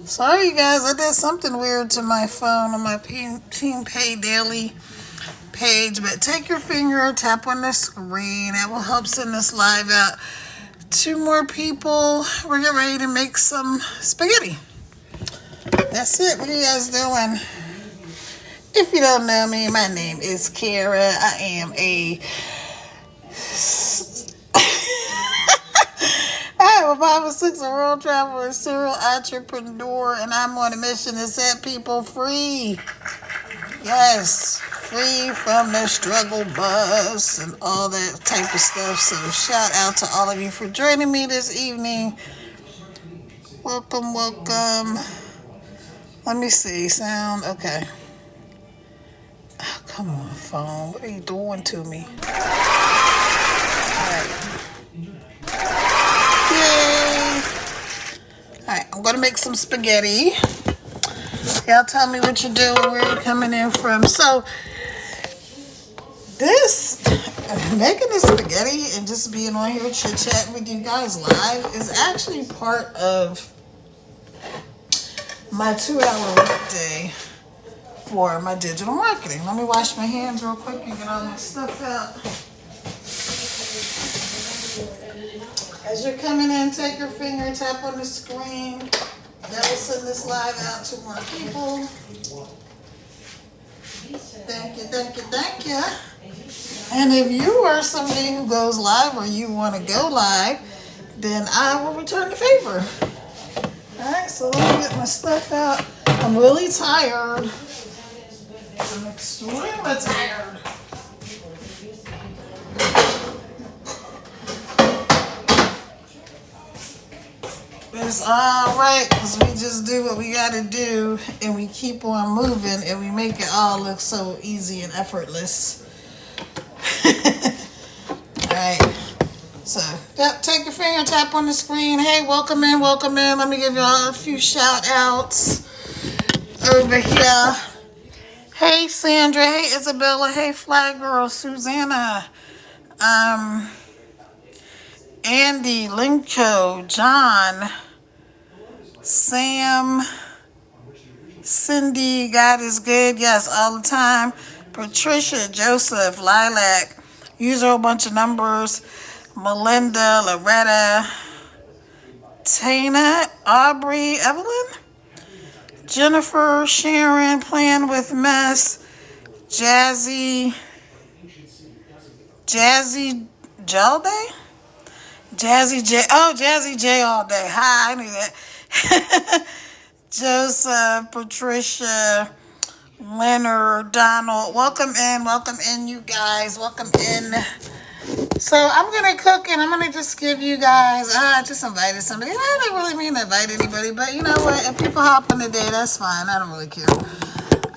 Sorry, you guys, I did something weird to my phone on my Team Pay Daily page, but take your finger, tap on the screen. That will help send this live out to more people. We're getting ready to make some spaghetti. That's it. What are you guys doing? If you don't know me, my name is Kara. I am a I am a 5'6" world traveler, serial entrepreneur, and I'm on a mission to set people free. Yes, free from the struggle bus and all that type of stuff. So shout out to all of you for joining me this evening. Welcome, welcome. Let me see, sound, okay. Oh, come on, phone, what are you doing to me? All right. Yay! Alright, I'm gonna make some spaghetti. Y'all tell me what you're doing, where you're coming in from. So, making this spaghetti and just being on here chit-chatting with you guys live is actually part of my 2-hour workday for my digital marketing. Let me wash my hands real quick and get all my stuff out. As you're coming in, take your finger, tap on the screen. That will send this live out to more people. Thank you, thank you, thank you. And if you are somebody who goes live or you want to go live, then I will return the favor. Alright, so let me get my stuff out. I'm really tired. I'm extremely tired. It's all right, because we just do what we got to do, and we keep on moving, and we make it all look so easy and effortless. All right. So, yep, take your finger, tap on the screen. Hey, welcome in, welcome in. Let me give y'all a few shout-outs over here. Hey, Sandra. Hey, Isabella. Hey, Flag Girl. Susanna. Andy, Linko, John, Sam, Cindy, God is good, yes, all the time. Patricia, Joseph, Lilac, use a whole bunch of numbers. Melinda, Loretta, Tana, Aubrey, Evelyn, Jennifer, Sharon, Playing with Mess, Jazzy Jalday? Jazzy J all day. Hi, I knew that. Joseph, Patricia, Leonard, Donald. Welcome in, you guys. Welcome in. So I'm going to cook, and I'm going to just give you guys, I just invited somebody. I don't really mean to invite anybody, but you know what? If people hop on the day, that's fine. I don't really care.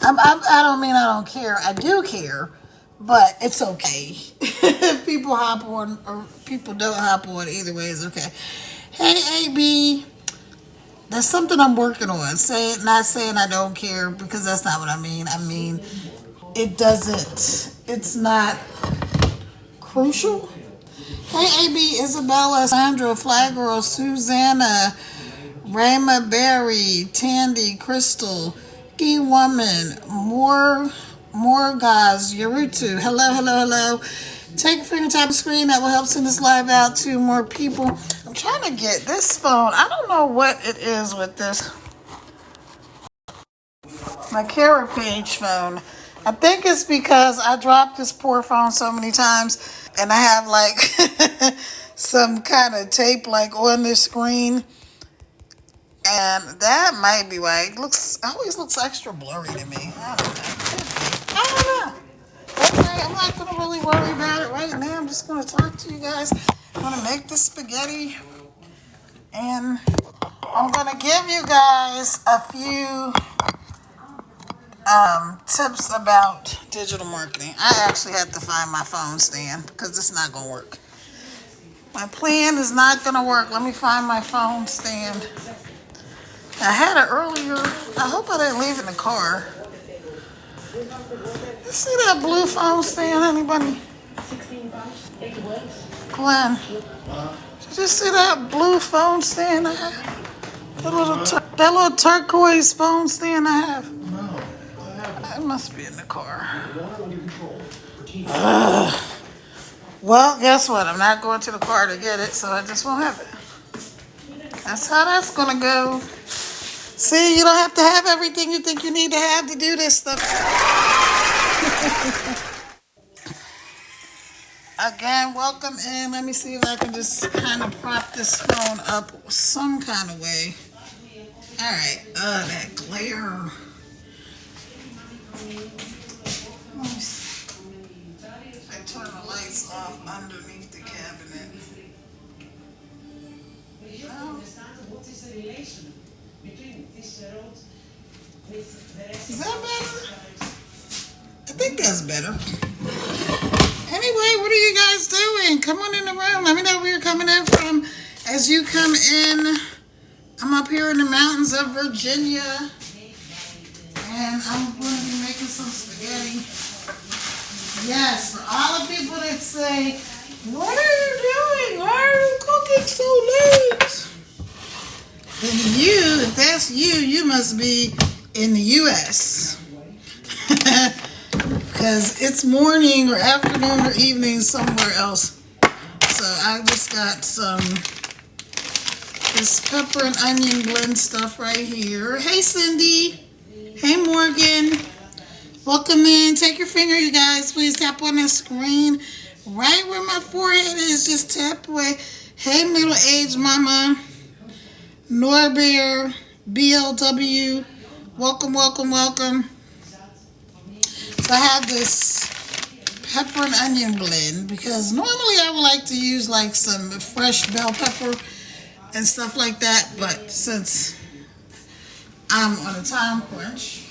I don't mean I don't care. I do care. But it's okay. People hop on or people don't hop on. Either way is okay. Hey, AB. That's something I'm working on. Not saying I don't care, because that's not what I mean. I mean, it's not crucial. Hey, AB, Isabella, Sandra, Flag Girl, Susanna, Rama Berry, Tandy, Crystal, Key Woman, more guys, Yarutu. Hello. Take a finger, tap the screen. That will help send this live out to more people. I'm trying to get this phone. I don't know what it is with this. My Kara Page phone. I think it's because I dropped this poor phone so many times, and I have like some kind of tape like on the screen. And that might be why it always looks extra blurry to me. I don't know. Okay, I'm not going to really worry about it right now. I'm just going to talk to you guys. I'm going to make the spaghetti. And I'm going to give you guys a few tips about digital marketing. I actually have to find my phone stand, because it's not going to work. My plan is not going to work. Let me find my phone stand. I had it earlier. I hope I didn't leave it in the car. You see that blue phone stand, anybody? Glenn, did you see that blue phone stand I had? That little turquoise phone stand I have. It must be in the car. Well, guess what? I'm not going to the car to get it, so I just won't have it. That's how that's gonna go. See, you don't have to have everything you think you need to have to do this stuff. Again, welcome in. Let me see if I can just kind of prop this phone up some kind of way. All right. That glare. Let me see. I turn the lights off underneath the cabinet. No. Is that better? I think that's better. Anyway, what are you guys doing? Come on in the room. Let me know where you're coming in from. As you come in, I'm up here in the mountains of Virginia. And I'm going to be making some spaghetti. Yes, for all the people that say, what are you doing? Why are you cooking so late? Then you, if that's you, you must be in the U.S. Because it's morning or afternoon or evening somewhere else. So I just got this pepper and onion blend stuff right here. Hey, Cindy. Hey, Morgan. Welcome in. Take your finger, you guys. Please tap on the screen. Right where my forehead is, just tap away. Hey, middle-aged mama. Norbear, BLW. Welcome, welcome, welcome. So I have this pepper and onion blend because normally I would like to use like some fresh bell pepper and stuff like that. But since I'm on a time crunch,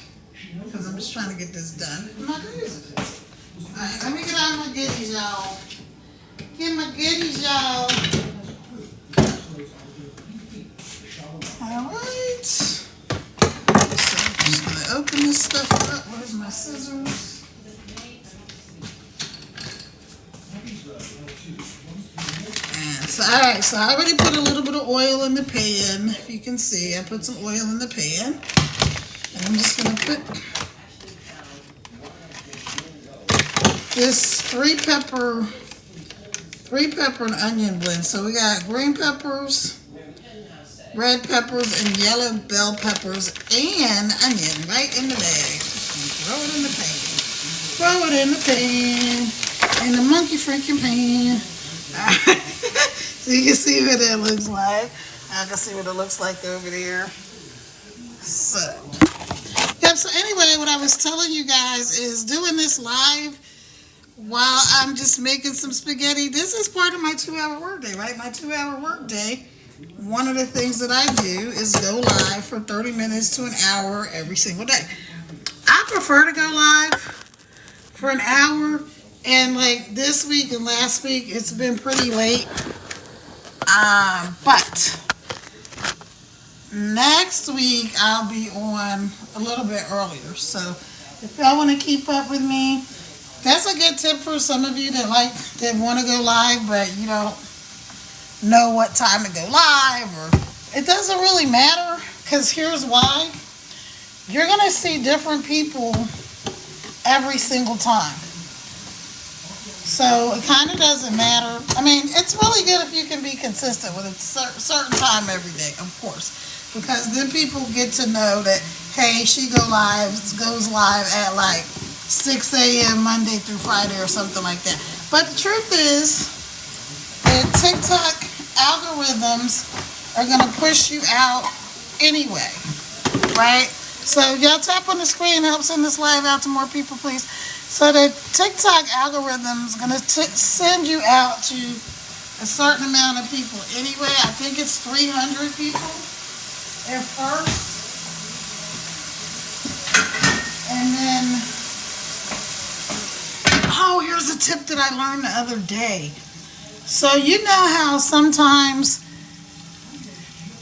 because I'm just trying to get this done, I'm not going to use it. Alright, let me get out my goodies, y'all. Get my goodies, y'all. Alright. So I'm just going to open this stuff up. Where's my scissors? And so, alright, so I already put a little bit of oil in the pan. If you can see, I put some oil in the pan. And I'm just going to put this three pepper and onion blend. So we got green peppers, red peppers, and yellow bell peppers, and onion right in the bag. Throw it in the pan. Throw it in the pan. In the monkey freaking pan. So you can see what it looks like. I can see what it looks like over there. So, yep, so anyway, what I was telling you guys is doing this live while I'm just making some spaghetti. This is part of my 2-hour workday, right? My 2-hour workday, one of the things that I do is go live for 30 minutes to an hour every single day. I prefer to go live for an hour, and like this week and last week, it's been pretty late. But next week, I'll be on a little bit earlier. So if y'all want to keep up with me, that's a good tip for some of you that want to go live, but you don't know what time to go live, or it doesn't really matter, because here's why. You're going to see different people every single time. So it kind of doesn't matter. I mean, it's really good if you can be consistent with a certain time every day, of course, because then people get to know that, hey, she goes live at like 6 a.m. Monday through Friday or something like that. But the truth is that TikTok algorithms are going to push you out anyway, right? So y'all tap on the screen, help send this live out to more people, please. So the TikTok algorithm is going to send you out to a certain amount of people anyway. I think it's 300 people at first. And then, oh, here's a tip that I learned the other day. So you know how sometimes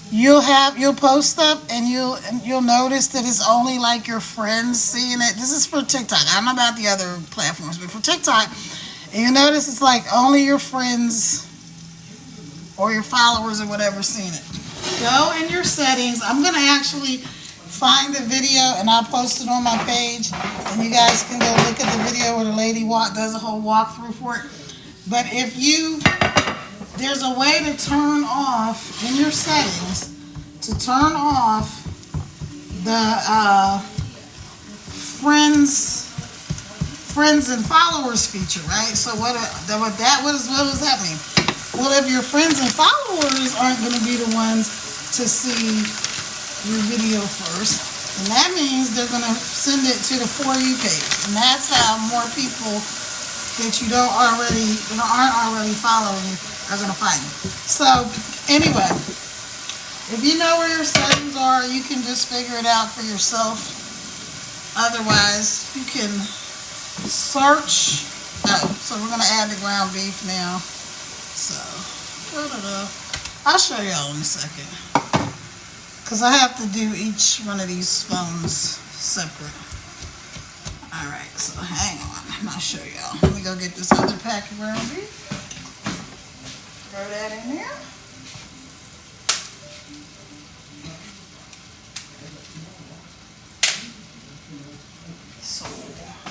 you'll post stuff and you'll notice that it's only like your friends seeing it. This is for TikTok. I don't know about the other platforms, but for TikTok, and you notice it's like only your friends or your followers or whatever seeing it. Go in your settings. I'm going to actually find the video and I'll post it on my page. And you guys can go look at the video where the lady does a whole walkthrough for it. But there's a way to turn off in your settings, to turn off the friends and followers feature, right? So what does that mean? Well, if your friends and followers aren't going to be the ones to see your video first, and that means they're going to send it to the For You page, and that's how more people that aren't already following you are going to find you. So anyway, if you know where your settings are, you can just figure it out for yourself. Otherwise, you can search. So we're going to add the ground beef now. So, I'll show y'all in a second. Because I have to do each one of these phones separate. Alright, so hang on. I'll show y'all. Let me go get this other pack of ground beef. Throw that in there. So,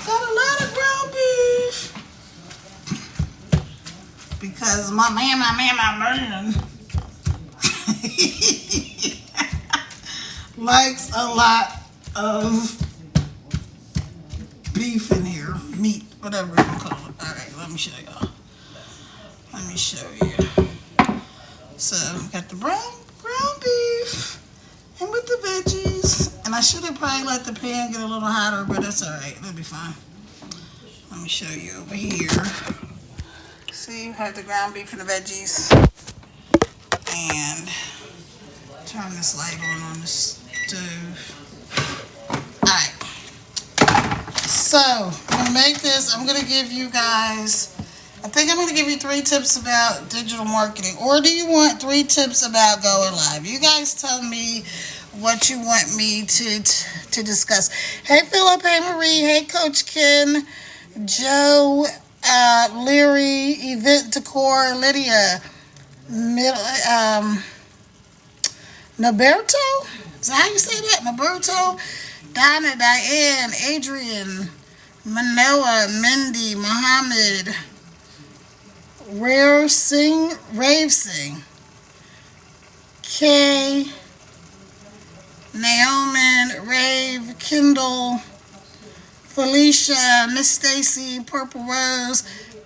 got a lot of ground beef. Because my man likes a lot of beef in here, meat, whatever you call it. All right, let me show y'all. Let me show you. So, got the ground beef and with the veggies. And I should have probably let the pan get a little hotter, but that's all right. It'll be fine. Let me show you over here. See, I have the ground beef and the veggies. And turn this light on the stove. Alright. So, I'm going to make this. I'm going to give you guys, I think I'm going to give you 3 tips about digital marketing. Or do you want 3 tips about going live? You guys tell me what you want me to discuss. Hey, Philip. Hey, Marie. Hey, Coach Ken. Joe. Leary, Event Decor, Lydia, Naberto? Is that how you say that? Naberto, Donna, Diane, Adrian, Manoa, Mindy, Muhammad, Rave Singh, Kay, Naomi, Rave, Kendall, Felicia, Miss Stacy, Purple Rose,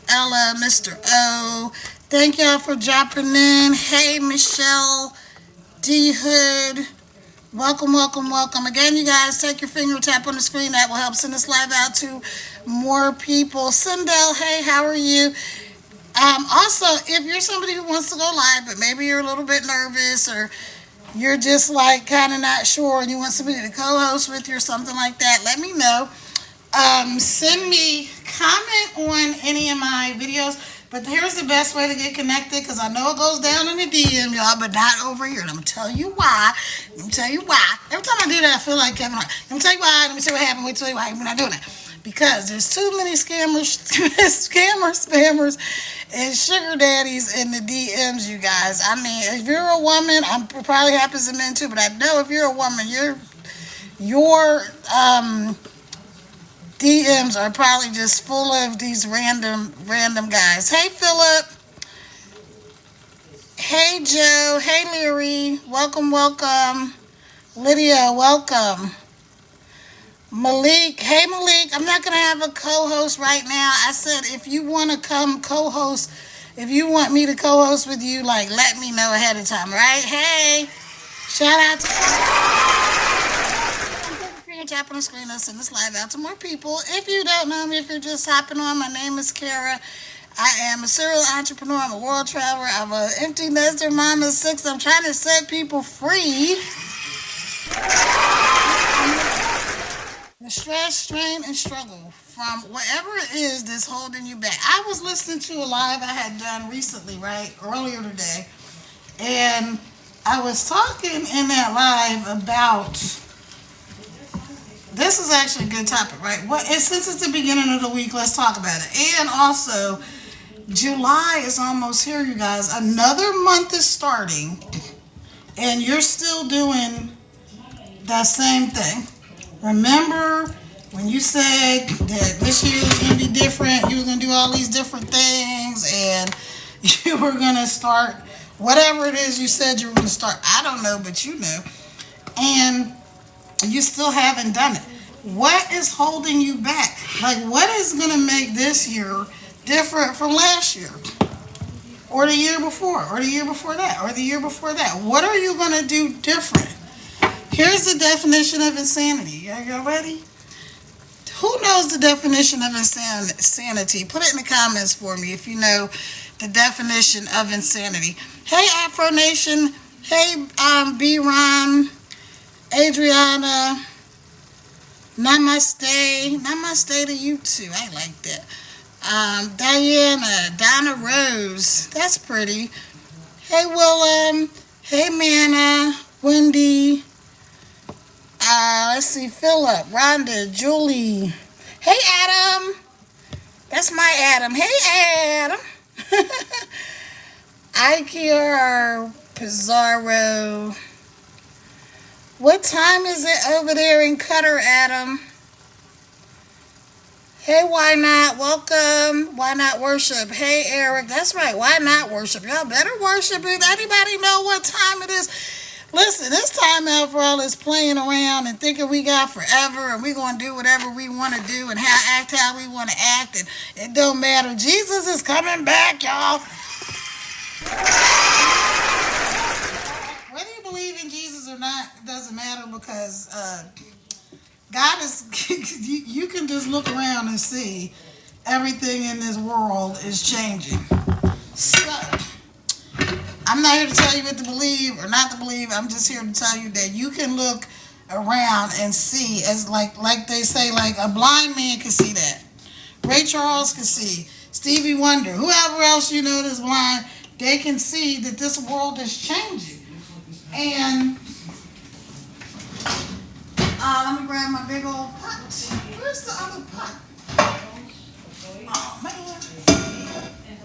Ella, Mr. O. Thank y'all for dropping in. Hey, Michelle, D. Hood. Welcome, welcome, welcome. Again, you guys, take your finger, tap on the screen. That will help send this live out to more people. Sindel, hey, how are you? Also, if you're somebody who wants to go live, but maybe you're a little bit nervous or you're just like kind of not sure and you want somebody to co-host with you or something like that, let me know. Send me, comment on any of my videos, but here's the best way to get connected, because I know it goes down in the DM, y'all, but not over here, and I'm going to tell you why. Every time I do that, I feel like Kevin Hart. Let me tell you why. Let me see what happened. Wait till you why we're not doing that. Because there's too many spammers, and sugar daddies in the DMs, you guys. I mean, if you're a woman, it probably happens to men too, but I know if you're a woman, your DMs are probably just full of these random guys. Hey, Philip. Hey, Joe. Hey, Leary. Welcome, welcome. Lydia, welcome. Malik. Hey, Malik. I'm not going to have a co-host right now. I said if you want to come co-host, if you want me to co-host with you, like, let me know ahead of time, right? Hey. Shout out to... Tap on the screen and send this live out to more people. If you don't know me, if you're just hopping on, my name is Kara. I am a serial entrepreneur. I'm a world traveler. I'm an empty nester mom of 6. I'm trying to set people free. The stress, strain, and struggle from whatever it is that's holding you back. I was listening to a live I had done recently, right, earlier today, and I was talking in that live about... This is actually a good topic, right? Since it's the beginning of the week, let's talk about it. And also, July is almost here, you guys. Another month is starting. and you're still doing that same thing. Remember when you said that this year was going to be different, you were going to do all these different things, and you were going to start whatever it is you said you were going to start. I don't know, but you know. And you still haven't done it. What is holding you back? Like, what is going to make this year different from last year? Or the year before? Or the year before that? Or the year before that? What are you going to do different? Here's the definition of insanity. Are you ready? Who knows the definition of insanity? Put it in the comments for me if you know the definition of insanity. Hey, Afro Nation. Hey, B-Ron. Adriana. Namaste. Namaste to you too. I like that. Diana. Donna Rose. That's pretty. Hey, Willem. Hey, Manna. Wendy. Let's see. Philip. Rhonda. Julie. Hey, Adam. That's my Adam. Hey, Adam. Ikea Pizarro. What time is it over there in Qatar, Adam? Hey, why not? Welcome. Why not worship? Hey, Eric. That's right. Why not worship? Y'all better worship it. Anybody know what time it is? Listen, it's time out for all this playing around and thinking we got forever and we're going to do whatever we want to do and act how we want to act, and it don't matter. Jesus is coming back, y'all. Whether you believe in Jesus or not, it doesn't matter, because God is, you can just look around and see everything in this world is changing. So, I'm not here to tell you what to believe or not to believe. I'm just here to tell you that you can look around and see, as like they say, like a blind man can see that. Ray Charles can see. Stevie Wonder, whoever else you know that's blind, they can see that this world is changing. And let me grab my big old pot. Where's the other pot? Oh, man.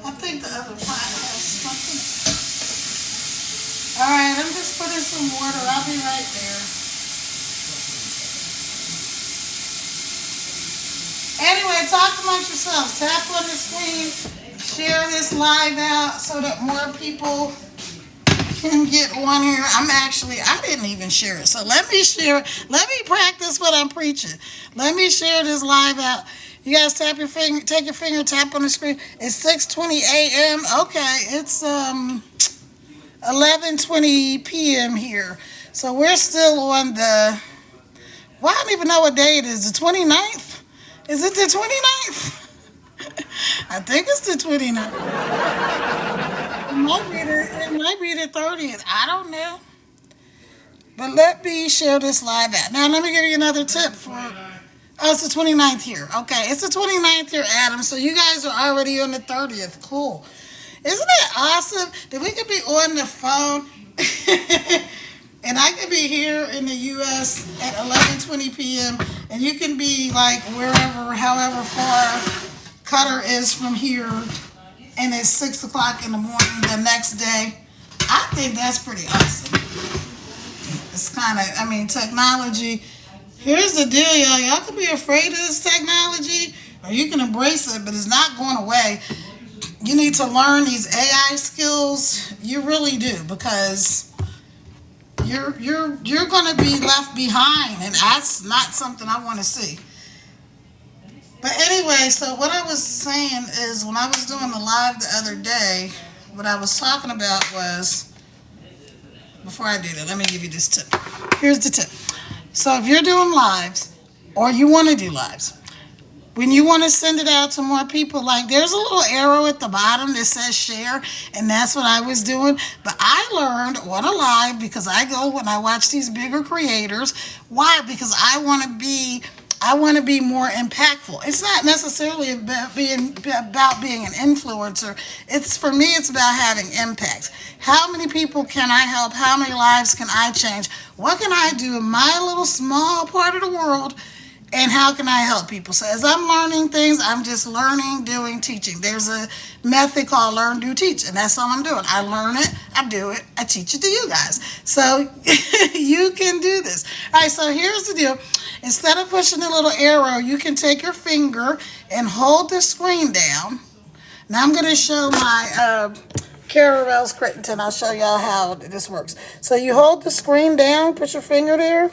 I think the other pot has something. All right, I'm just putting some water. I'll be right there. Anyway, talk amongst yourselves. Tap on the screen. Share this live out so that more people can get on here. I didn't even share it. So let me share it. Let me practice what I'm preaching. Let me share this live out. You guys tap your finger, take your finger, tap on the screen. It's 6:20 a.m. Okay, it's 11:20 p.m. here. So we're still on the, well, I don't even know what day it is. The 29th? Is it the 29th? I think it's the 29th. It might be the 30th. I don't know. But let me share this live out. Now, let me give you another tip it's the 29th here. Okay, it's the 29th here, Adam. So you guys are already on the 30th. Cool. Isn't it awesome that we could be on the phone and I could be here in the U.S. at 11:20 p.m. and you can be like wherever, however far Qatar is from here, and it's 6 o'clock in the morning the next day. I think that's pretty awesome. It's kind of, technology. Here's the deal, y'all. Y'all can be afraid of this technology, or you can embrace it, but it's not going away. You need to learn these AI skills. You really do, because you're going to be left behind, and that's not something I want to see. But anyway, so what I was saying is, when I was doing the live the other day, what I was talking about was, before I do that, let me give you this tip. Here's the tip. So if you're doing lives, or you want to do lives, when you want to send it out to more people, like there's a little arrow at the bottom that says share, and that's what I was doing. But I learned on a live, because I go when I watch these bigger creators. Why? Because I want to be more impactful. It's not necessarily about being an influencer. For me, it's about having impact. How many people can I help? How many lives can I change? What can I do in my little small part of the world And how can I help people? So as I'm learning things, I'm just learning, doing, teaching. There's a method called learn, do, teach. And that's all I'm doing. I learn it, I do it, I teach it to you guys. So you can do this. All right, so here's the deal. Instead of pushing the little arrow, you can take your finger and hold the screen down. Now I'm going to show my Caravels Crittenton. I'll show y'all how this works. So you hold the screen down, put your finger there.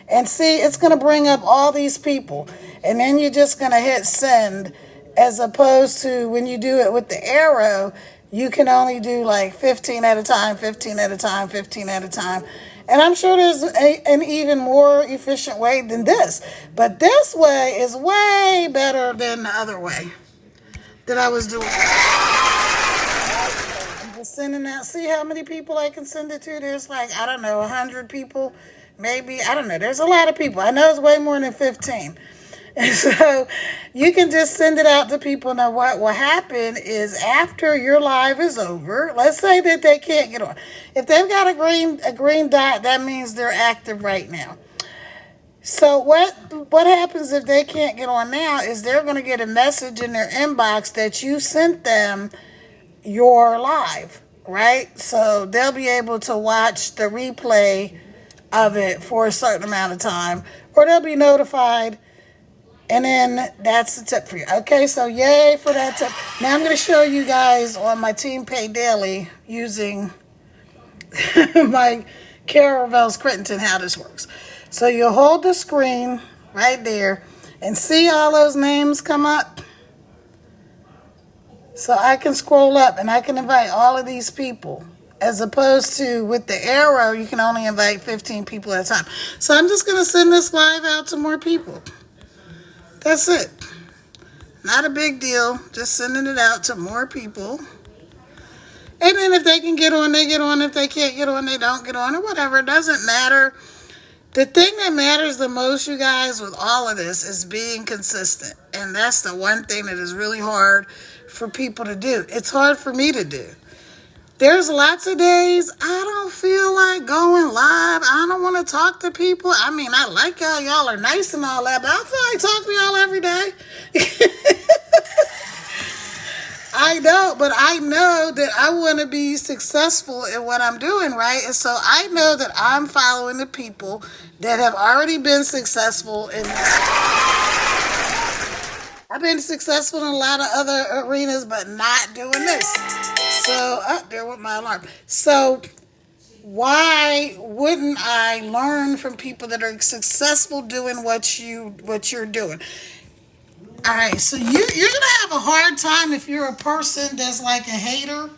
And see, it's going to bring up all these people. And then you're just going to hit send, as opposed to when you do it with the arrow, you can only do like 15 at a time, 15 at a time, 15 at a time. And I'm sure there's an even more efficient way than this. But this way is way better than the other way that I was doing. I'm just sending out. See how many people I can send it to? There's like, I don't know, 100 people. Maybe, I don't know. There's a lot of people. I know it's way more than 15. And so you can just send it out to people. Now, what will happen is after your live is over, let's say that they can't get on. If they've got a green dot, that means they're active right now. So what happens if they can't get on now is they're going to get a message in their inbox that you sent them your live, right? So they'll be able to watch the replay of it for a certain amount of time, or they'll be notified, and then that's the tip for you. Okay, so yay for that tip. Now I'm going to show you guys on my Team Pay Daily using my Caravels Crittenton how this works. So you'll hold the screen right there and see all those names come up. So I can scroll up and I can invite all of these people. As opposed to with the arrow, you can only invite 15 people at a time. So I'm just going to send this live out to more people. That's it. Not a big deal. Just sending it out to more people. And then if they can get on, they get on. If they can't get on, they don't get on, or whatever. It doesn't matter. The thing that matters the most, you guys, with all of this is being consistent. And that's the one thing that is really hard for people to do. It's hard for me to do. There's lots of days I don't feel like going live. I don't want to talk to people. I mean, I like y'all. Y'all are nice and all that, but I feel like talking to y'all every day. I know, but I know that I want to be successful in what I'm doing, right? And so I know that I'm following the people that have already been successful in I've been successful in a lot of other arenas, but not doing this. So, there went my alarm. So, why wouldn't I learn from people that are successful doing what you're doing? All right, so you're gonna have a hard time if you're a person that's like a hater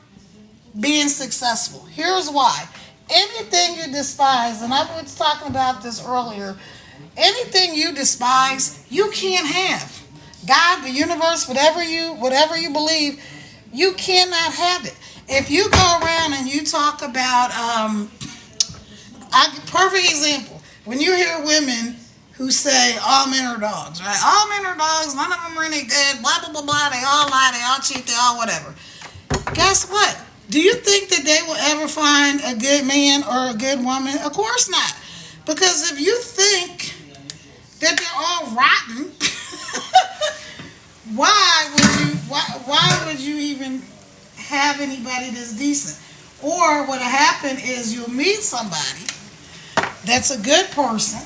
being successful. Here's why. Anything you despise, and I was talking about this earlier, anything you despise, you can't have. God, the universe, whatever you believe, you cannot have it. If you go around and you talk about, perfect example, when you hear women who say all men are dogs, right? All men are dogs, none of them are any good, blah, blah, blah, blah, they all lie, they all cheat, they all whatever. Guess what? Do you think that they will ever find a good man or a good woman? Of course not. Because if you think that they're all rotten, why would you even have anybody that's decent? Or what'll happen is you'll meet somebody that's a good person,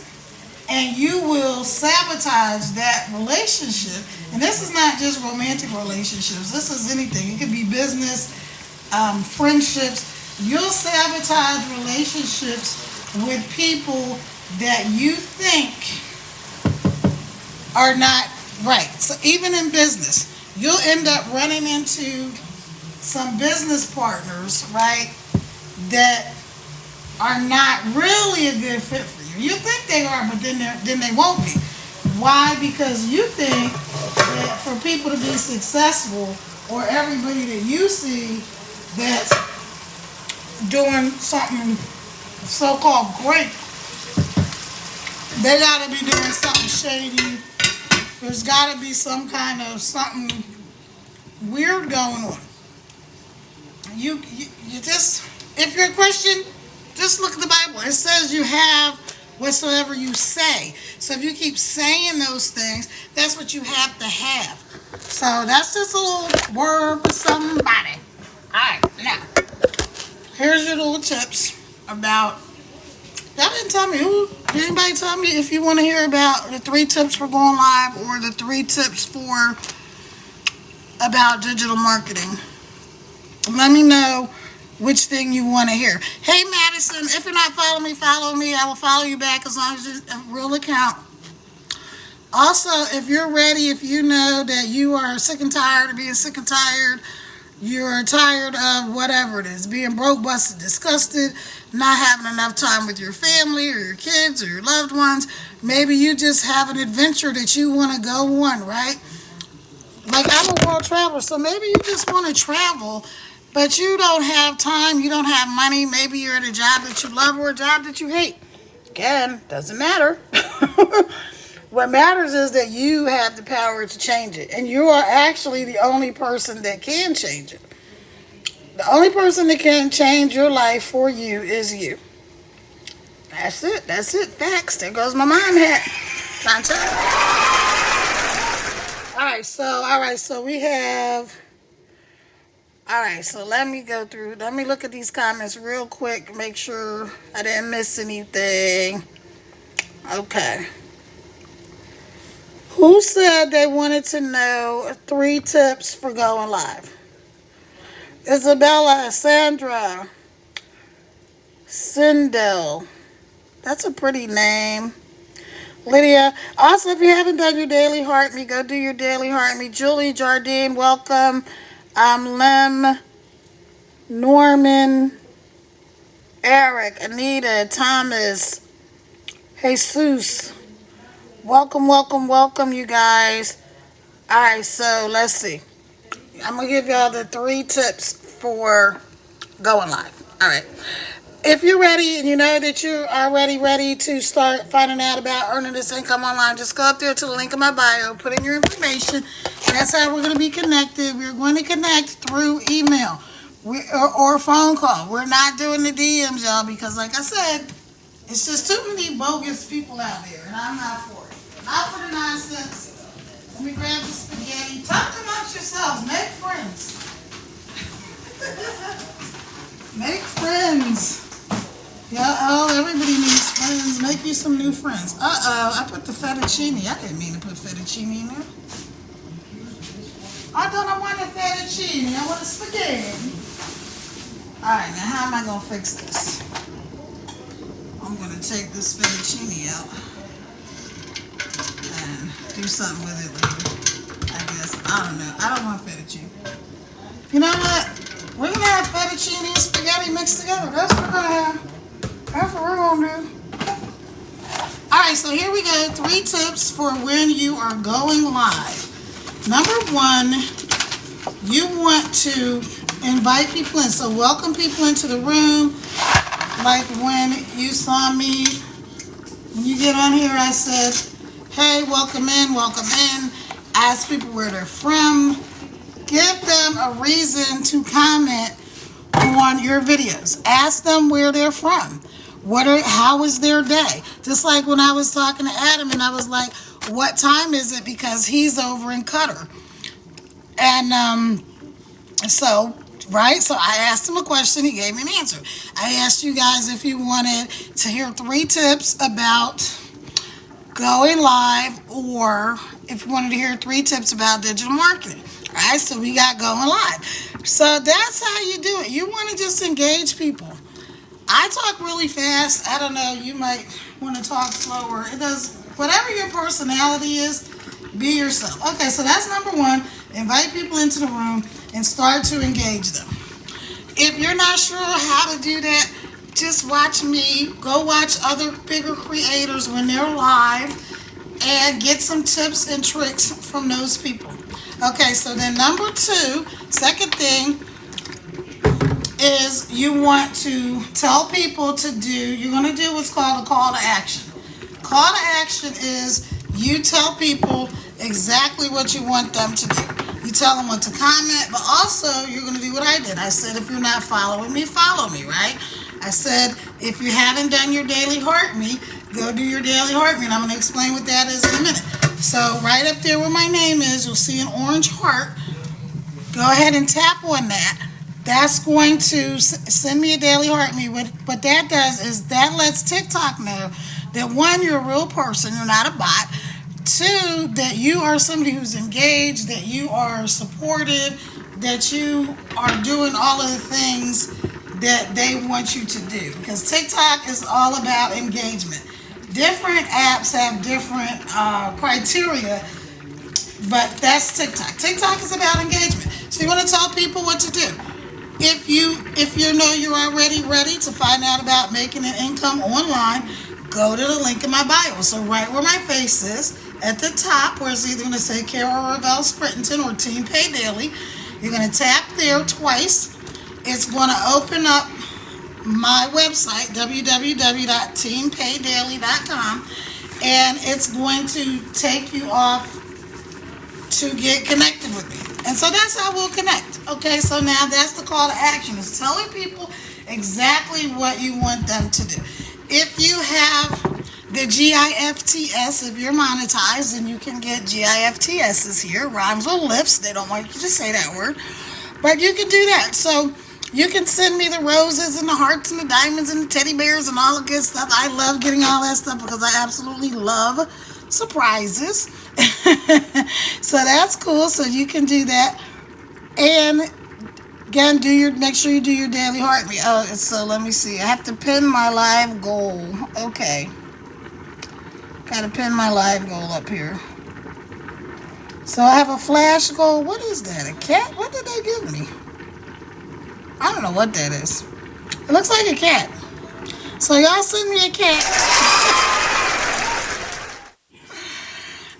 and you will sabotage that relationship. And this is not just romantic relationships. This is anything. It could be business, friendships. You'll sabotage relationships with people that you think are not right. So even in business, you'll end up running into some business partners, right, that are not really a good fit for you. You think they are, but then they won't be. Why? Because you think that for people to be successful, or everybody that you see that's doing something so-called great, they got to be doing something shady. There's got to be some kind of something weird going on. You just, if you're a Christian, just look at the Bible. It says you have whatsoever you say. So if you keep saying those things, that's what you have to have. So that's just a little word for somebody. Alright, now, here's your little tips about, y'all didn't tell me, did anybody tell me if you want to hear about the 3 tips for going live or the 3 tips for about digital marketing? Let me know which thing you want to hear. Hey Madison, if you're not following me, follow me. I will follow you back as long as it's a real account. Also, if you're ready, if you know that you are sick and tired of being sick and tired, you're tired of whatever it is, being broke, busted, disgusted, not having enough time with your family or your kids or your loved ones, maybe you just have an adventure that you want to go on, right? Like, I'm a world traveler, so maybe you just want to travel, but you don't have time, you don't have money, maybe you're at a job that you love or a job that you hate. Again, doesn't matter. What matters is that you have the power to change it, and you are actually the only person that can change it. The only person that can change your life for you is you. That's it. That's it. Facts. There goes my mom hat. Contact. All right, so we have. All right, so let me go through. Let me look at these comments real quick. Make sure I didn't miss anything. Okay. Who said they wanted to know 3 tips for going live? Isabella, Sandra, Sindel. That's a pretty name. Lydia. Also, if you haven't done your daily heart me, go do your daily heart me. Julie, Jardine, welcome. Lem, Norman, Eric, Anita, Thomas, Jesus. Welcome, welcome, welcome, you guys. All right, so let's see. I'm going to give y'all the 3 tips for going live. All right. If you're ready and you know that you're already ready to start finding out about earning this income online, just go up there to the link in my bio, put in your information. That's how we're going to be connected. We're going to connect through email or phone call. We're not doing the DMs, y'all, because like I said, it's just too many bogus people out there, and I'm not for it. Not for the nonsense. Let me grab the spaghetti. Talk amongst yourselves. Make friends. Make friends. Yeah, oh, everybody needs friends. Make you some new friends. Uh-oh, I put the fettuccine. I didn't mean to put fettuccine in there. I don't want the fettuccine. I want the spaghetti. All right, now how am I going to fix this? I'm going to take this fettuccine out and do something with it later, I guess. I don't know. I don't want fettuccine. You know what? We're going to have fettuccine and spaghetti mixed together. That's what we're going to have. That's what we're going to do. All right, so here we go. 3 tips for when you are going live. Number 1, you want to invite people in. So welcome people into the room. Like when you saw me, when you get on here, I said, hey, welcome in, welcome in. Ask people where they're from. Give them a reason to comment on your videos. Ask them where they're from. How was their day? Just like when I was talking to Adam and I was like, what time is it? Because he's over in Qatar. And so I asked him a question. He gave me an answer. I asked you guys if you wanted to hear 3 tips about going live, or if you wanted to hear 3 tips about digital marketing. All right, so we got going live. So that's how you do it. You want to just engage people. I talk really fast. I don't know. You might want to talk slower. It does. Whatever your personality is, be yourself. Okay, so that's number 1. Invite people into the room and start to engage them. If you're not sure how to do that, just watch me. Go watch other bigger creators when they're live and get some tips and tricks from those people. Okay, so then number 2, second thing is you want to tell people to do, you're going to do what's called a call to action. Call to action is you tell people exactly what you want them to do. You tell them what to comment, but also you're going to do what I did. I said, if you're not following me, follow me, right? I said, if you haven't done your daily heart me, Go do your daily heart meter. I'm going to explain what that is in a minute. So right up there where my name is, you'll see an orange heart. Go ahead and tap on that. That's going to send me a daily heart meter. What that does is that lets TikTok know that one, you're a real person, you're not a bot. Two, that you are somebody who's engaged, that you are supportive, that you are doing all of the things that they want you to do. Because TikTok is all about engagement. Different apps have different criteria, but that's TikTok. TikTok is about engagement. So you want to tell people what to do. If you know you're already ready to find out about making an income online, go to the link in my bio. So right where my face is, at the top, where it's either going to say Carol Ravel Sprittington or Team Pay Daily, you're going to tap there twice. It's going to open up my website, www.teampaydaily.com, and it's going to take you off to get connected with me. And so that's how we'll connect. Okay, so now that's the call to action, is telling people exactly what you want them to do. If you have the GIFTS, if you're monetized, then you can get GIFTSs here. Rhymes with lifts. They don't want you to say that word. But you can do that. So you can send me the roses and the hearts and the diamonds and the teddy bears and all the good stuff. I love getting all that stuff because I absolutely love surprises. So that's cool. So you can do that. And again, make sure you do your daily heart rate. Oh, so let me see. I have to pin my live goal. Okay. Got to pin my live goal up here. So I have a flash goal. What is that? A cat? What did they give me? I don't know what that is. It looks like a cat. So y'all send me a cat.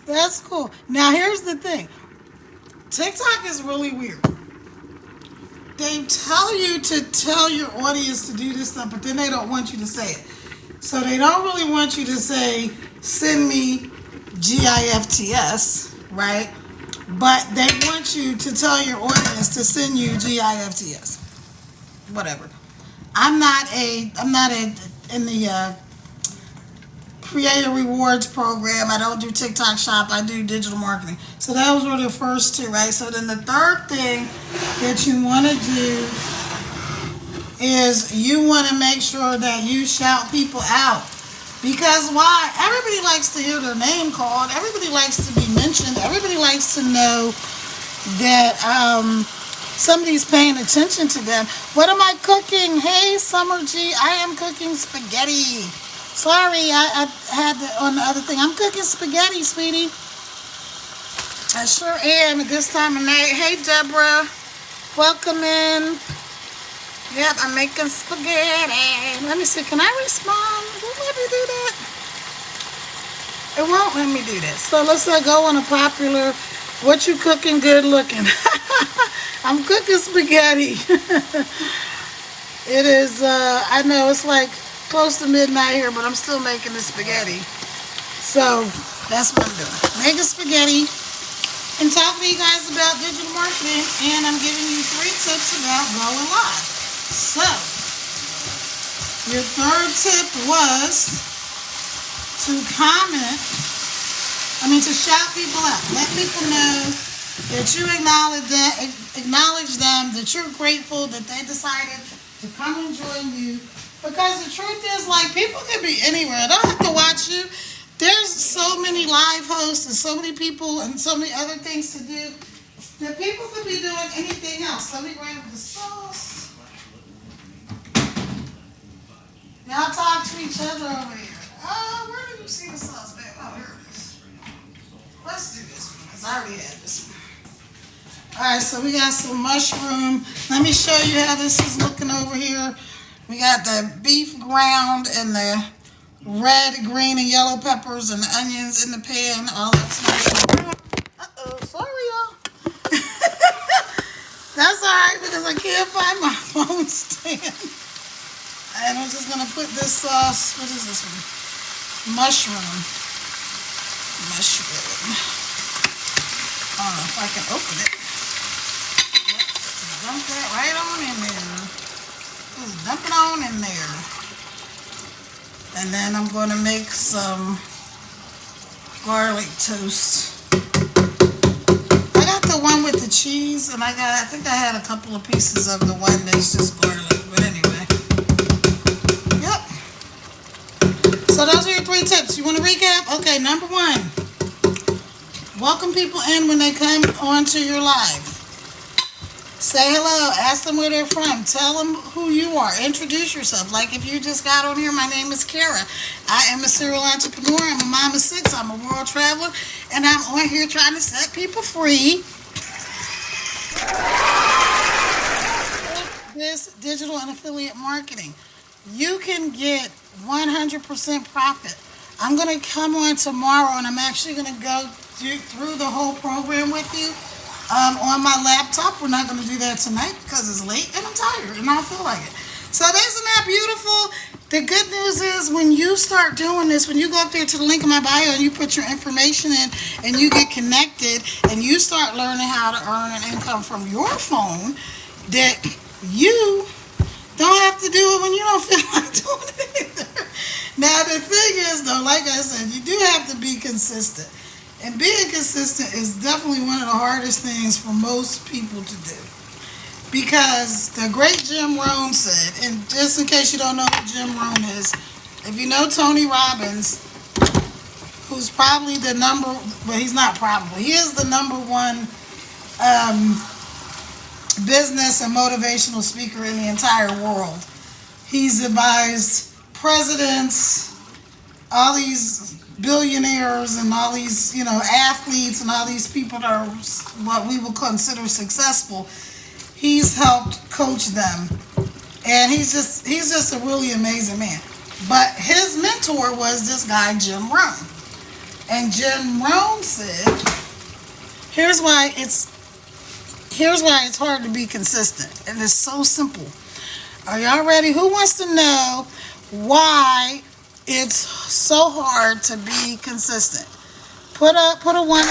That's cool. Now here's the thing. TikTok is really weird. They tell you to tell your audience to do this stuff, but then they don't want you to say it. So they don't really want you to say, send me GIFTS, right? But they want you to tell your audience to send you GIFTS. Whatever. I'm not in the Creator Rewards program. I don't do TikTok Shop. I do digital marketing. So those were the first two, right? So then the third thing that you want to do is you want to make sure that you shout people out. Because why? Everybody likes to hear their name called. Everybody likes to be mentioned. Everybody likes to know that somebody's paying attention to them. What am I cooking? Hey, Summer G, I am cooking spaghetti. Sorry, I had on the other thing. I'm cooking spaghetti, sweetie. I sure am at this time of night. Hey, Deborah. Welcome in. Yep, I'm making spaghetti. Let me see. Can I respond? Won't let me do that. It won't let me do that. So let's go on a popular, what you cooking good looking. I'm cooking spaghetti. It is, I know it's like close to midnight here, but I'm still making the spaghetti. So that's what I'm doing. Making spaghetti and talking to you guys about digital marketing. And I'm giving you 3 tips about going live. So your third tip was to to shout people out. Let people know that you acknowledge them, that you're grateful that they decided to come and join you. Because the truth is, like, people can be anywhere. They don't have to watch you. There's so many live hosts and so many people and so many other things to do that people could be doing anything else. Let me grab the sauce. Y'all talk to each other over here. Oh, where did you see the sauce back? Oh, here it is. Let's do this one because I already had this one. All right, so we got some mushroom. Let me show you how this is looking over here. We got the beef ground and the red, green, and yellow peppers and the onions in the pan. All that's nice. Uh-oh, sorry, y'all. That's all right because I can't find my phone stand. And I'm just going to put this sauce. What is this one? Mushroom. I don't know if I can open it. Let's dump that right on in there. Just dump it on in there. And then I'm going to make some garlic toast. I got the one with the cheese, and I think I had a couple of pieces of the one that's just garlic. But anyway, yep. So those are your 3 tips. You want to recap? Okay, number 1, welcome people in when they come onto your live. Say hello. Ask them where they're from. Tell them who you are. Introduce yourself. Like if you just got on here, my name is Kara. I am a serial entrepreneur. I'm a mom of 6. I'm a world traveler. And I'm on here trying to set people free. This digital and affiliate marketing. You can get 100% profit. I'm going to come on tomorrow, and I'm actually going to go through the whole program with you. On my laptop. We're not going to do that tonight because it's late and I'm tired and I don't feel like it. So isn't that beautiful? The good news is when you start doing this, when you go up there to the link in my bio and you put your information in and you get connected and you start learning how to earn an income from your phone, that you don't have to do it when you don't feel like doing it either. Now the thing is though, like I said, you do have to be consistent. And being consistent is definitely one of the hardest things for most people to do. Because the great Jim Rohn said, and just in case you don't know who Jim Rohn is, if you know Tony Robbins, who's probably the number, well, he's not probably, he is the number 1 business and motivational speaker in the entire world. He's advised presidents, all these billionaires and all these, athletes and all these people that are what we would consider successful. He's helped coach them. And he's just a really amazing man. But his mentor was this guy, Jim Rohn. And Jim Rohn said, here's why it's hard to be consistent. And it's so simple. Are y'all ready? Who wants to know why it's so hard to be consistent? Put a 1.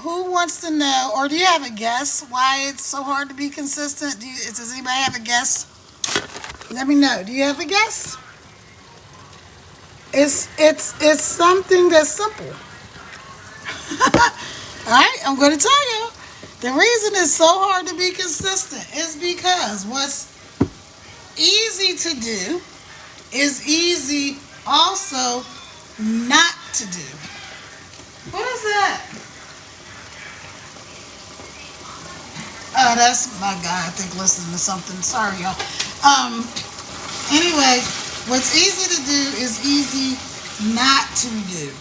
Who wants to know, or do you have a guess why it's so hard to be consistent? Does anybody have a guess? Let me know. Do you have a guess? It's something that's simple. All right, I'm going to tell you. The reason it's so hard to be consistent is because what's easy to do is easy also not to do. What is that? Oh, that's my guy, I think, listening to something. Sorry, y'all. Anyway, what's easy to do is easy not to do,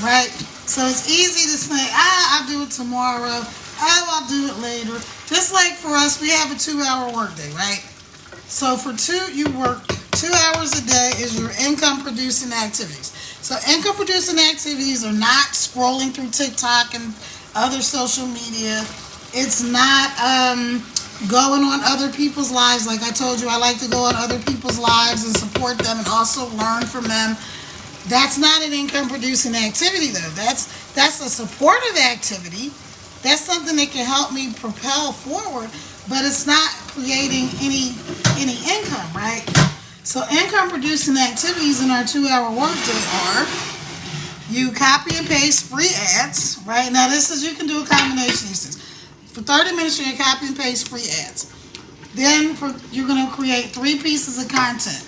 right? So it's easy to say, I'll do it tomorrow. I'll do it later. Just like for us, we have a 2-hour workday, right? So you work 2 hours a day is your income producing activities. So income producing activities are not scrolling through TikTok and other social media. It's not going on other people's lives. Like I told you, I like to go on other people's lives and support them and also learn from them. That's not an income producing activity though. That's a supportive activity. That's something that can help me propel forward, but it's not creating any income, right? So income producing activities in our 2-hour workday are you copy and paste free ads, right? Now you can do a combination of these things. For 30 minutes, you're going to copy and paste free ads. Then you're going to create 3 pieces of content.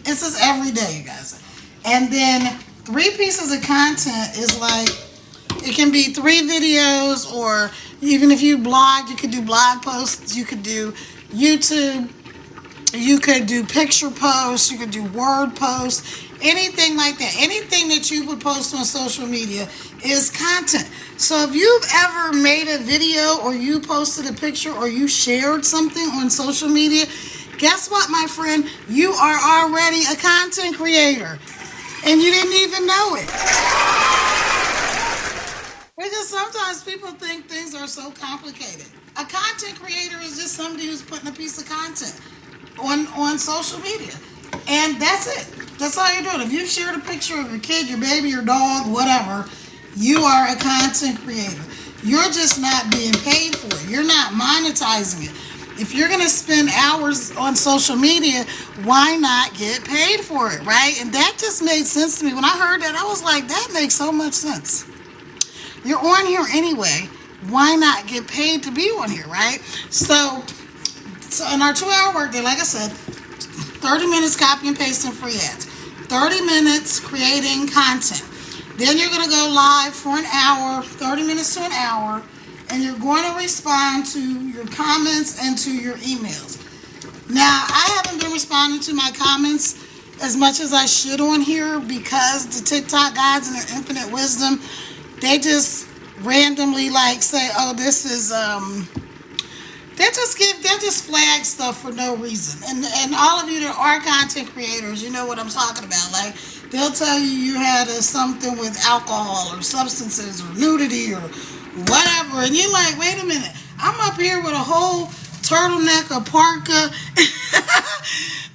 This is every day, you guys. And then 3 pieces of content is like, it can be 3 videos, or even if you blog, you could do blog posts, you could do YouTube, you could do picture posts, you could do word posts, anything like that. Anything that you would post on social media is content. So if you've ever made a video or you posted a picture or you shared something on social media, guess what, my friend? You are already a content creator and you didn't even know it. Because sometimes people think things are so complicated. A content creator is just somebody who's putting a piece of content on social media. And that's it. That's all you're doing. If you've shared a picture of your kid, your baby, your dog, whatever, you are a content creator. You're just not being paid for it. You're not monetizing it. if you're going to spend hours on social media, why not get paid for it, right? And that just made sense to me. When I heard that, I was like, that makes so much sense. You're on here anyway. Why not get paid to be on here, right? So in our 2-hour workday, like I said, 30 minutes copy and pasting free ads, 30 minutes creating content. Then you're going to go live for an hour, 30 minutes to an hour, and you're going to respond to your comments and to your emails. Now, I haven't been responding to my comments as much as I should on here because the TikTok guys and their infinite wisdom, they just randomly like say, oh, this is they just flag stuff for no reason. And all of you that are content creators, you know what I'm talking about. Like, they'll tell you had something with alcohol or substances or nudity or whatever, and you're like, wait a minute, I'm up here with a whole turtleneck, a parka,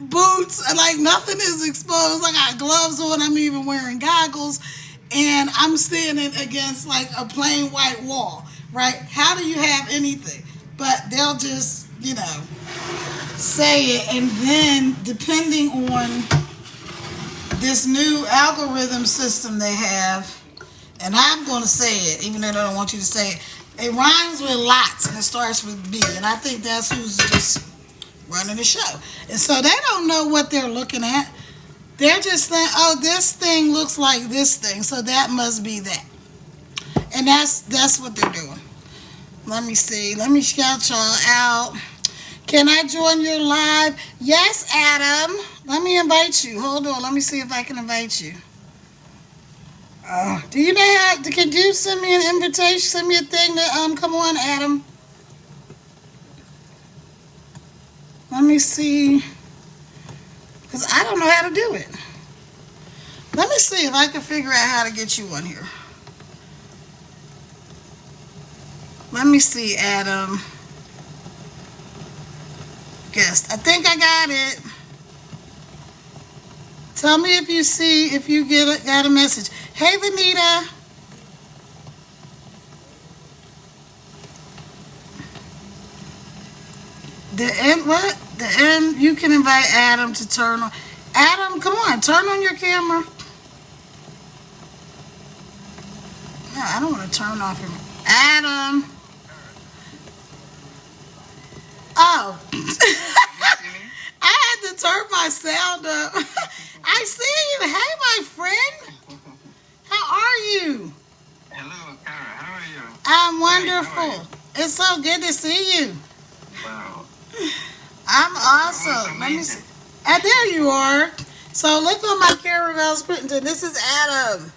boots, like nothing is exposed. I got gloves on, I'm even wearing goggles, and I'm standing against like a plain white wall, right? How do you have anything? But they'll just, say it, and then depending on this new algorithm system they have, and I'm going to say it, even though they don't want you to say it, it rhymes with lots and it starts with B, and I think that's who's just running the show. And so they don't know what they're looking at. They're just saying, oh, this thing looks like this thing, so that must be that. And that's what they're doing. Let me see. Let me shout y'all out. Can I join your live? Yes, Adam. Let me invite you. Hold on. Let me see if I can invite you. Do you know how? Can you send me an invitation? Send me a thing to come on, Adam. Let me see. Because I don't know how to do it. Let me see if I can figure out how to get you on here. Let me see, Adam. Guest. I think I got it. Tell me if you see, if you got a message. Hey, Vanita. What? The end, you can invite Adam to turn on. Adam, come on, turn on your camera. No, I don't want to turn off your... Adam. Oh. I had to turn my sound up. I see you. Hey, my friend. How are you? Hello, Kara. How are you? I'm wonderful. It's so good to see you. Wow. I'm awesome. Let me see. And there you are. So look on my Caravel Scritton. This is Adam.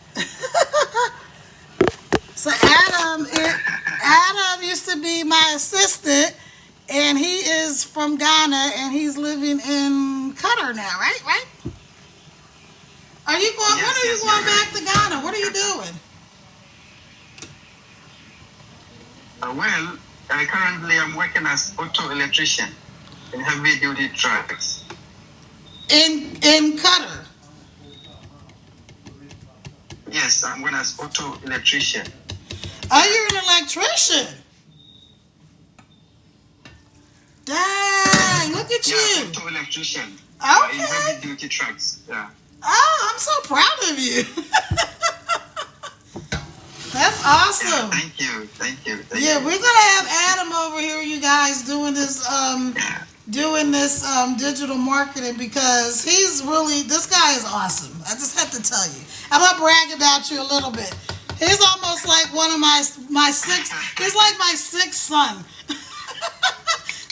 So Adam used to be my assistant, and he is from Ghana, and he's living in Qatar now, right? Right? Are you going? When are you going back to Ghana? What are you doing? Well, currently I'm working as auto electrician in heavy duty trucks. In Qatar. Yes, I'm working as auto electrician. Oh, you're an electrician. Dang, look at you. Auto electrician. Okay. In heavy duty trucks. Yeah. Oh, I'm so proud of you. That's awesome. Yeah, thank you. Thank you. Yeah, we're gonna have Adam over here, you guys, doing this digital marketing, because this guy is awesome. I just have to tell you. I'm gonna brag about you a little bit. He's almost like one of my six. He's like my sixth son.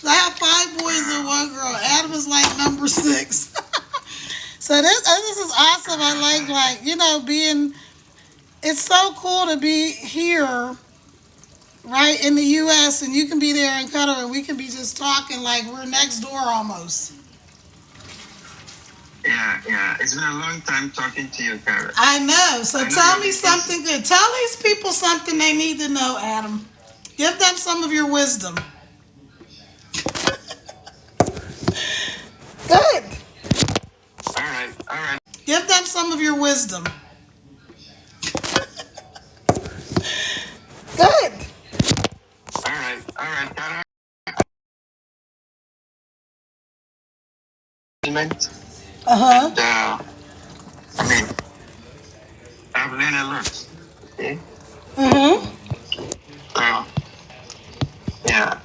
I have 5 boys and 1 girl. Adam is like number 6. So this is awesome. I like being. It's so cool to be here, right, in the U.S., and you can be there in Qatar, and we can be just talking like we're next door almost. Yeah. It's been a long time talking to you, Kara. I know. So tell me something good. Tell these people something they need to know, Adam. Give them some of your wisdom. Good. All right. Give them some of your wisdom. Good. All right, Kara. management. Uh-huh. And, I mean, I've learned a lot. Okay. Mm-hmm. So, yeah.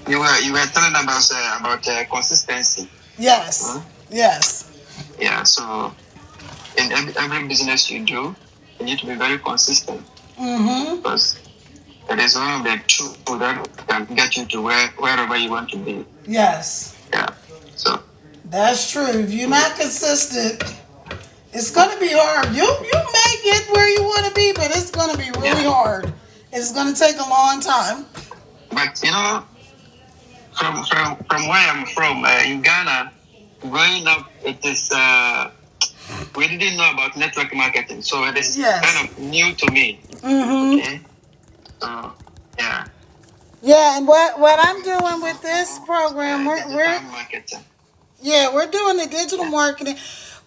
You were telling about consistency. Yes. Huh? Yes. Yeah. So in every business you do, you need to be very consistent. Mm-hmm. Because it is one of the tools that can get you to wherever you want to be. Yes. Yeah. So That's true. If you're not consistent, it's gonna be hard. You may get where you want to be, but it's gonna be really hard. It's gonna take a long time. But from where I'm from, in Ghana, growing up, it is we didn't know about network marketing, so it is kind of new to me. Mm-hmm. Okay. So yeah. Yeah, and what I'm doing with this program, we're doing the digital marketing,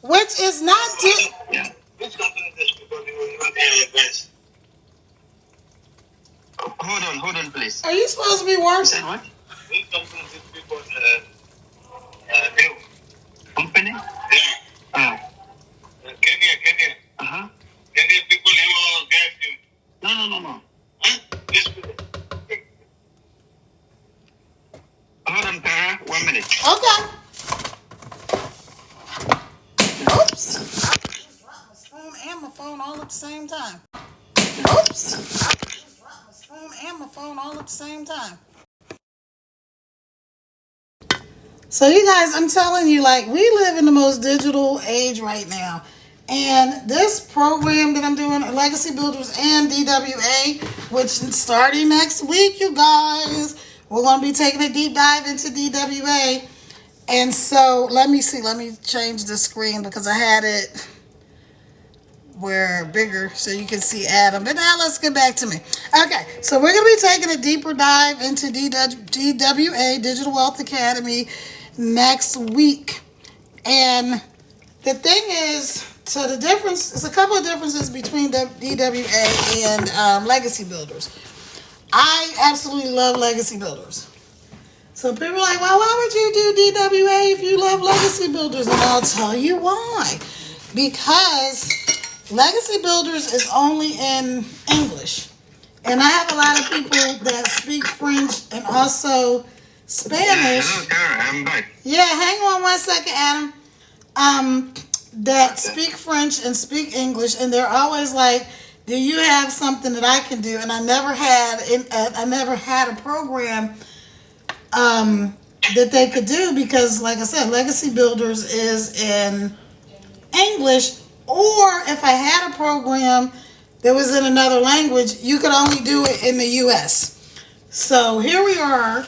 which is not yeah. Which company is because you want to advance? Hold on, please. Are you supposed to be working? You said what? Which company is because new company? Yeah. Kenya. Uh-huh. Kenya people who get you. No. Huh? This people. Hold on, Kara. 1 minute. Okay. Oops. My spoon and my phone all at the same time. Oops. My spoon and my phone all at the same time. So you guys, I'm telling you, like, we live in the most digital age right now. And this program that I'm doing, Legacy Builders and DWA, which starting next week, you guys, we're going to be taking a deep dive into DWA. And so, let me change the screen because I had it where bigger so you can see Adam. But now let's get back to me. Okay, so we're going to be taking a deeper dive into DWA, Digital Wealth Academy, next week. And the thing is, so the difference, there's a couple of differences between the DWA and Legacy Builders. I absolutely love Legacy Builders. So people are like, well, why would you do DWA if you love Legacy Builders? And I'll tell you why. Because Legacy Builders is only in English. And I have a lot of people that speak French and also Spanish. Hello, Kara. I'm back. Yeah, hang on 1 second, Adam. That speak French and speak English, and they're always like, "Do you have something that I can do?" And I never had a program that they could do because, like I said, Legacy Builders is in English. Or if I had a program that was in another language, you could only do it in the U.S. So here we are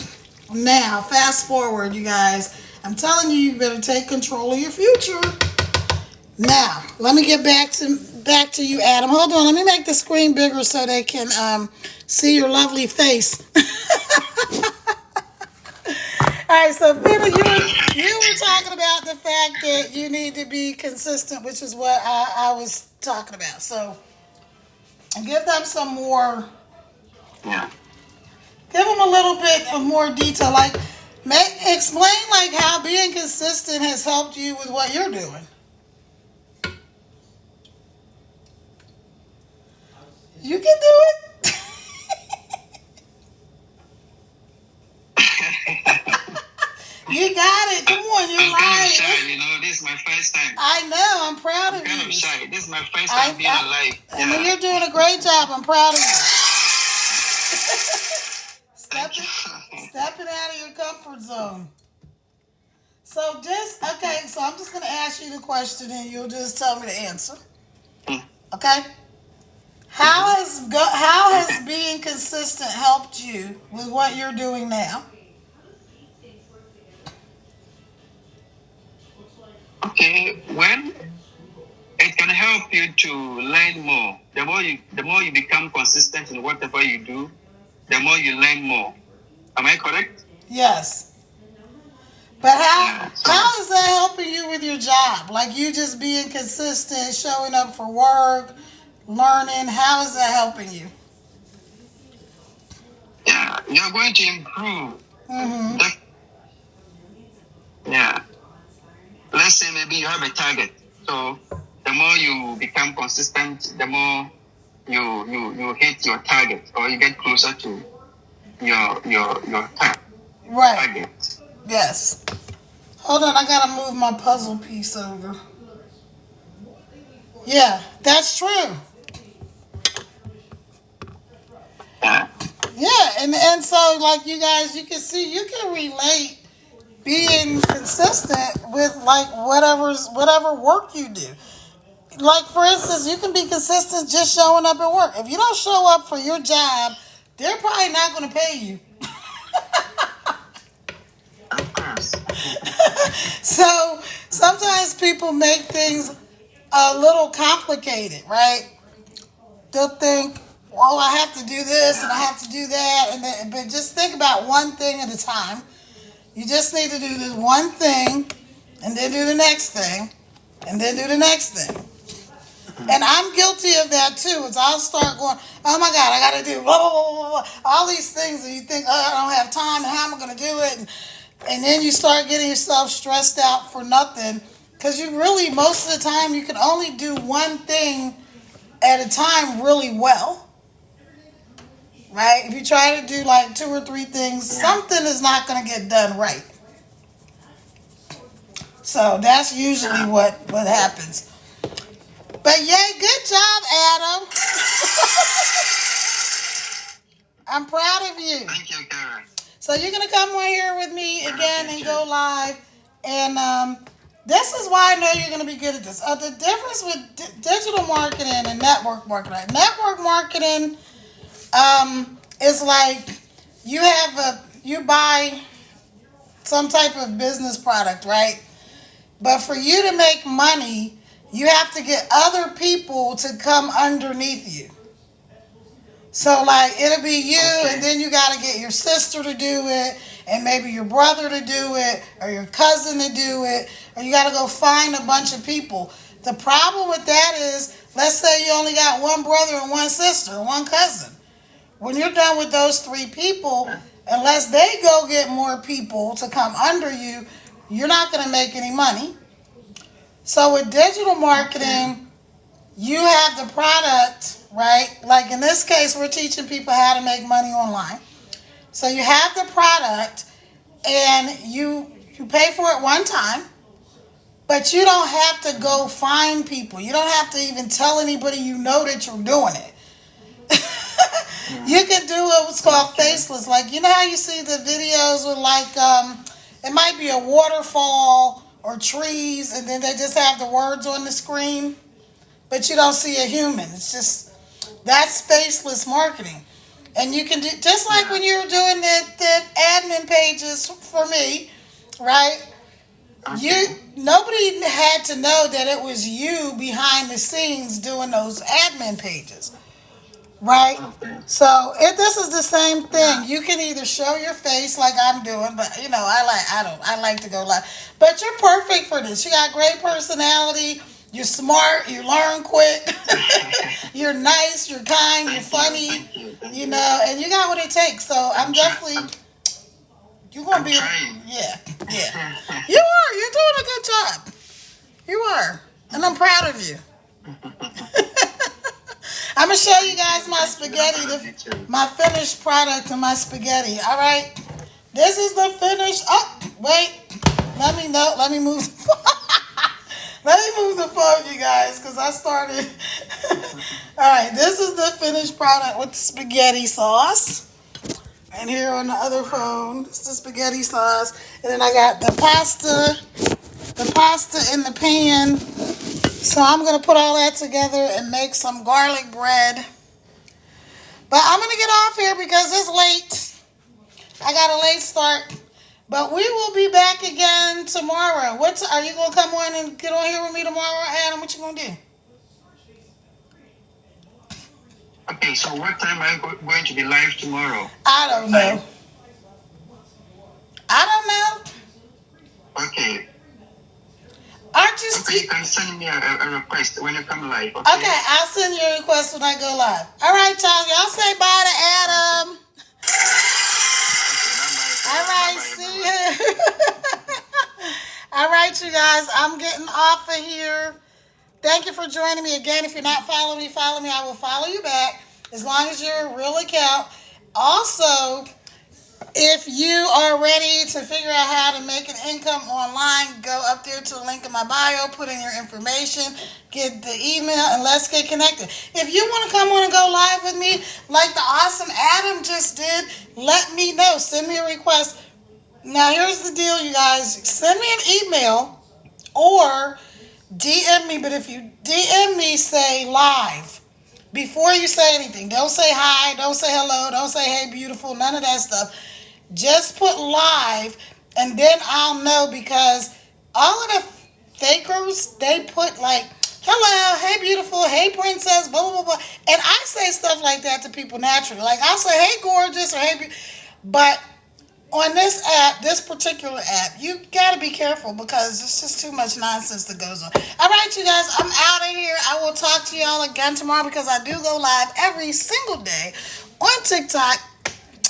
now. Fast forward, you guys. I'm telling you, you better take control of your future. Now, let me get back to you, Adam. Hold on, let me make the screen bigger so they can see your lovely face. All right, so Peter, you were talking about the fact that you need to be consistent, which is what I was talking about. So, give them some more. Yeah. Give them a little bit of more detail. Like, explain like how being consistent has helped you with what you're doing. You can do it. You got it. Come on, you're I'm live. kind of shy, this is my first time. I know. I'm proud of you. I'm kind of shy. This is my first time being alive. I mean, you're doing a great job. I'm proud of you. Stepping out of your comfort zone. So so I'm just going to ask you the question and you'll just tell me the answer. Okay? How has being consistent helped you with what you're doing now? Okay, well, it can help you to learn more. The more you become consistent in whatever you do, the more you learn more. Am I correct? Yes. But how is that helping you with your job? Like you just being consistent, showing up for work, learning. How is that helping you? Yeah, you're going to improve. Mm-hmm. Yeah. have a target. So the more you become consistent, the more you hit your target, or you get closer to your target. Yes. Hold on, I gotta move my puzzle piece over. Yeah, that's true. Yeah, and so like you guys, you can see, you can relate being consistent with like whatever work you do. Like for instance, you can be consistent just showing up at work. If you don't show up for your job, they're probably not going to pay you. Of course. So sometimes people make things a little complicated, right? They'll think, well, I have to do this and I have to do that, but just think about one thing at a time. You just need to do this one thing, and then do the next thing, and then do the next thing. And I'm guilty of that too. Is I'll start going, oh my God, I got to do blah, blah, blah, blah, blah, all these things, and you think, oh, I don't have time, and how am I going to do it? And then you start getting yourself stressed out for nothing, because you really, most of the time, you can only do one thing at a time really well. Right? If you try to do like 2 or 3 things, something is not going to get done right. So that's usually what happens. But yay, good job, Adam. I'm proud of you. Thank you, Karen. So you're going to come on here with me again and go live. And this is why I know you're going to be good at this. The difference with digital marketing and network marketing. Network marketing is like you buy some type of business product, right? But for you to make money, you have to get other people to come underneath you. So like it'll be you, and then you got to get your sister to do it, and maybe your brother to do it, or your cousin to do it, or you got to go find a bunch of people. The problem with that is, let's say you only got one brother and one sister, and one cousin. When you're done with those 3 people, unless they go get more people to come under you, you're not going to make any money. So with digital marketing, you have the product, right? Like in this case, we're teaching people how to make money online. So you have the product, and you pay for it one time, but you don't have to go find people. You don't have to even tell anybody you know that you're doing it. You can do what's called faceless. Like, you know how you see the videos with like, it might be a waterfall or trees, and then they just have the words on the screen, but you don't see a human. It's just, that's faceless marketing. And you can do, just like when you were doing the admin pages for me, right? Nobody had to know that it was you behind the scenes doing those admin pages. Right? So this is the same thing. You can either show your face like I'm doing, but you know, I like to go live. But you're perfect for this. You got great personality, you're smart, you learn quick, you're nice, you're kind, you're funny, you know, and you got what it takes. So I'm definitely, you're gonna be, yeah. You are, you're doing a good job. You are. And I'm proud of you. I'm going to show you guys my spaghetti, my finished product of my spaghetti. All right. This is the finished. Oh, wait. Let me move. Let me move the phone, you guys, because I started. All right. This is the finished product with the spaghetti sauce. And here on the other phone, it's the spaghetti sauce. And then I got the pasta in the pan. So I'm going to put all that together and make some garlic bread. But I'm going to get off here because it's late. I got a late start. But we will be back again tomorrow. Are you going to come on and get on here with me tomorrow, Adam? What you going to do? Okay, so what time are you going to be live tomorrow? I don't know. Okay. Aren't you you can send me a request when you come live. Okay, I'll send you a request when I go live. All right, y'all say bye to Adam. Okay, bye-bye. All right, see you. All right. right, you guys, I'm getting off of here. Thank you for joining me again. If you're not following me, follow me. I will follow you back as long as you're a real account. Also, if you are ready to figure out how to make an income online, go up there to the link in my bio, put in your information, get the email, and let's get connected. If you want to come on and go live with me, like the awesome Adam just did, let me know. Send me a request. Now, here's the deal, you guys. Send me an email or DM me, but if you DM me, say live. Before you say anything, don't say hi, don't say hello, don't say hey beautiful, none of that stuff. Just put live, and then I'll know, because all of the fakers, they put like, hello, hey beautiful, hey princess, blah, blah, blah, blah. And I say stuff like that to people naturally. Like I'll say, hey gorgeous, or hey, but on this app, this particular app, you got to be careful because it's just too much nonsense that goes on. All right, you guys, I'm out of here. I will talk to y'all again tomorrow because I do go live every single day on TikTok.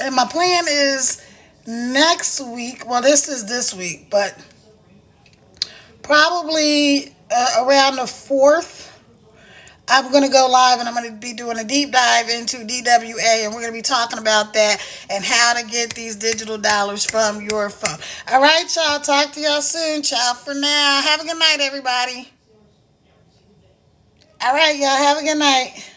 And my plan is next week, well, this is this week, but probably around the 4th, I'm going to go live and I'm going to be doing a deep dive into DWA, and we're going to be talking about that and how to get these digital dollars from your phone. All right, y'all. Talk to y'all soon. Ciao for now. Have a good night, everybody. All right, y'all. Have a good night.